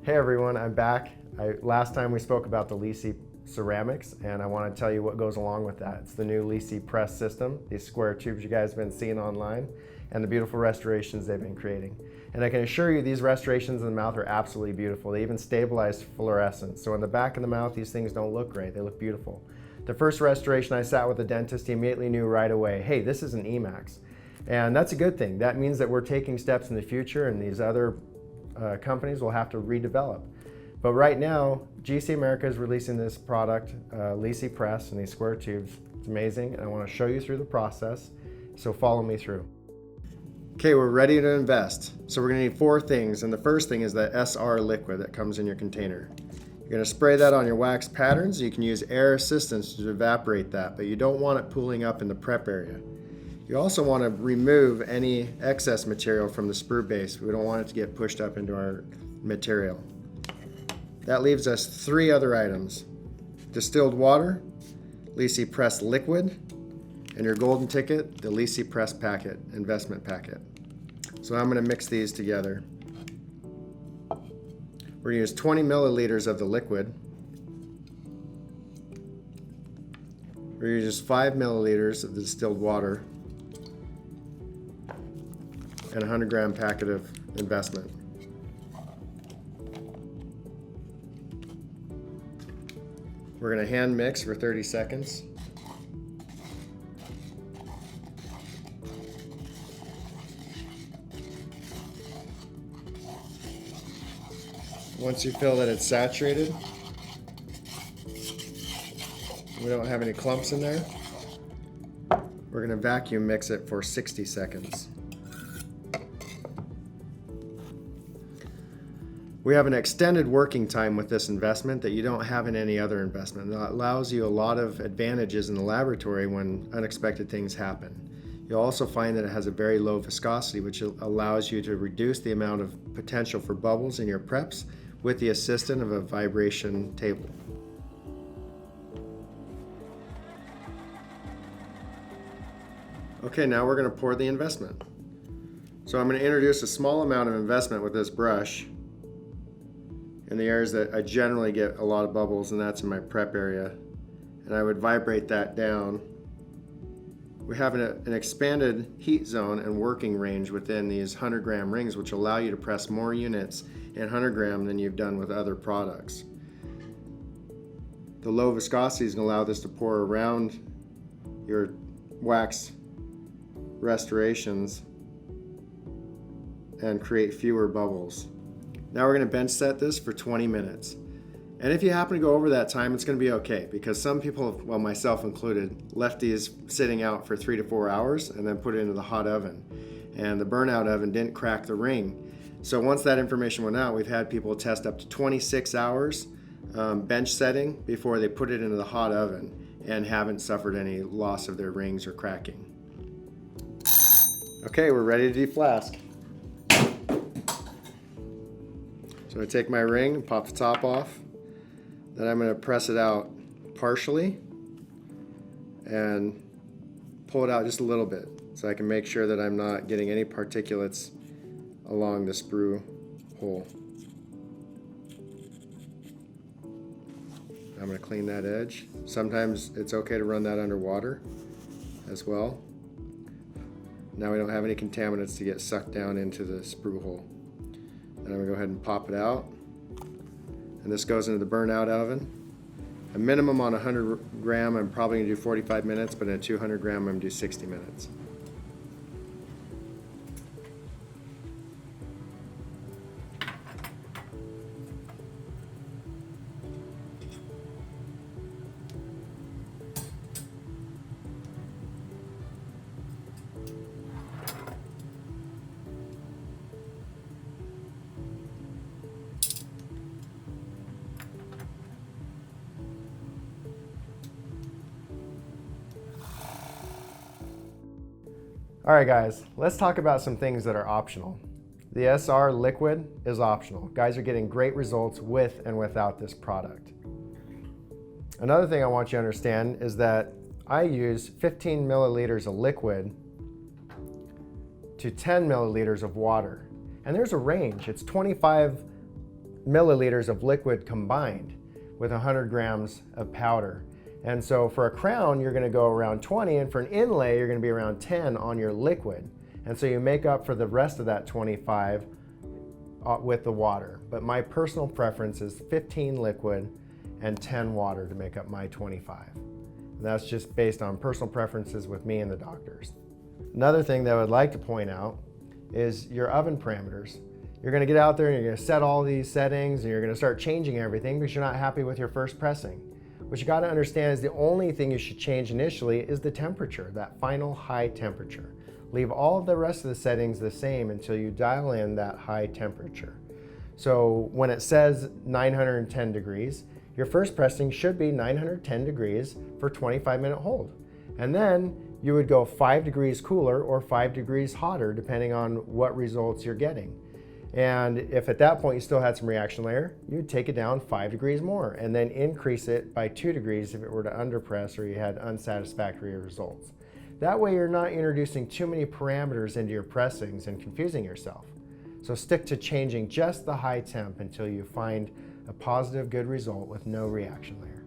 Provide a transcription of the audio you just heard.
Hey everyone, I'm back. Last time we spoke about the LiSi ceramics, and I want to tell you what goes along with that. It's the new LiSi Press System, these square tubes you guys have been seeing online, and the beautiful restorations they've been creating. And I can assure you these restorations in the mouth are absolutely beautiful. They even stabilize fluorescence. So in the back of the mouth, these things don't look great, they look beautiful. The first restoration I sat with the dentist, he immediately knew right away, hey, this is an Emax. And that's a good thing. That means that we're taking steps in the future, and these other companies will have to redevelop. But right now, GC America is releasing this product, LiSi Press, and these square tubes. It's amazing, and I want to show you through the process, so follow me through. Okay, we're ready to invest. So we're going to need four things, and the first thing is the SR liquid that comes in your container. You're going to spray that on your wax patterns. You can use air assistance to evaporate that, but you don't want it pooling up in the prep area. You also want to remove any excess material from the sprue base. We don't want it to get pushed up into our material. That leaves us three other items: distilled water, LiSi Press liquid, and your golden ticket, the LiSi Press packet, investment packet. So I'm going to mix these together. We're going to use 20 milliliters of the liquid. We're going to use 5 milliliters of the distilled water and a 100-gram packet of investment. We're going to hand mix for 30 seconds. Once you feel that it's saturated, we don't have any clumps in there, we're going to vacuum mix it for 60 seconds. We have an extended working time with this investment that you don't have in any other investment. That allows you a lot of advantages in the laboratory when unexpected things happen. You'll also find that it has a very low viscosity, which allows you to reduce the amount of potential for bubbles in your preps with the assistance of a vibration table. Okay, now we're going to pour the investment. So I'm going to introduce a small amount of investment with this brush in the areas that I generally get a lot of bubbles, and that's in my prep area. And I would vibrate that down. We have an expanded heat zone and working range within these 100-gram rings, which allow you to press more units in 100 gram than you've done with other products. The low viscosity is going to allow this to pour around your wax restorations and create fewer bubbles. Now we're going to bench set this for 20 minutes. And if you happen to go over that time, it's going to be okay, because some people, well, myself included, left these sitting out for 3 to 4 hours and then put it into the hot oven. And the burnout oven didn't crack the ring. So once that information went out, we've had people test up to 26 hours bench setting before they put it into the hot oven and haven't suffered any loss of their rings or cracking. Okay, we're ready to deflask. So I take my ring and pop the top off. Then I'm going to press it out partially and pull it out just a little bit so I can make sure that I'm not getting any particulates along the sprue hole. I'm going to clean that edge. Sometimes it's okay to run that under water as well. Now we don't have any contaminants to get sucked down into the sprue hole. And I'm going to go ahead and pop it out. And this goes into the burnout oven. A minimum on 100 gram, I'm probably going to do 45 minutes, but in a 200 gram, I'm going to do 60 minutes. All right guys, let's talk about some things that are optional. The SR liquid is optional. Guys are getting great results with and without this product. Another thing I want you to understand is that I use 15 milliliters of liquid to 10 milliliters of water. And there's a range. It's 25 milliliters of liquid combined with 100 grams of powder. And so for a crown, you're gonna go around 20, and for an inlay, you're gonna be around 10 on your liquid. And so you make up for the rest of that 25 with the water. But my personal preference is 15 liquid and 10 water to make up my 25. And that's just based on personal preferences with me and the doctors. Another thing that I would like to point out is your oven parameters. You're gonna get out there and you're gonna set all these settings and you're gonna start changing everything because you're not happy with your first pressing. What you gotta understand is the only thing you should change initially is the temperature, that final high temperature. Leave all of the rest of the settings the same until you dial in that high temperature. So when it says 910 degrees, your first pressing should be 910 degrees for 25-minute hold. And then you would go 5 degrees cooler or 5 degrees hotter depending on what results you're getting. And if at that point you still had some reaction layer, you'd take it down 5 degrees more and then increase it by 2 degrees if it were to underpress or you had unsatisfactory results. That way you're not introducing too many parameters into your pressings and confusing yourself. So stick to changing just the high temp until you find a positive good result with no reaction layer.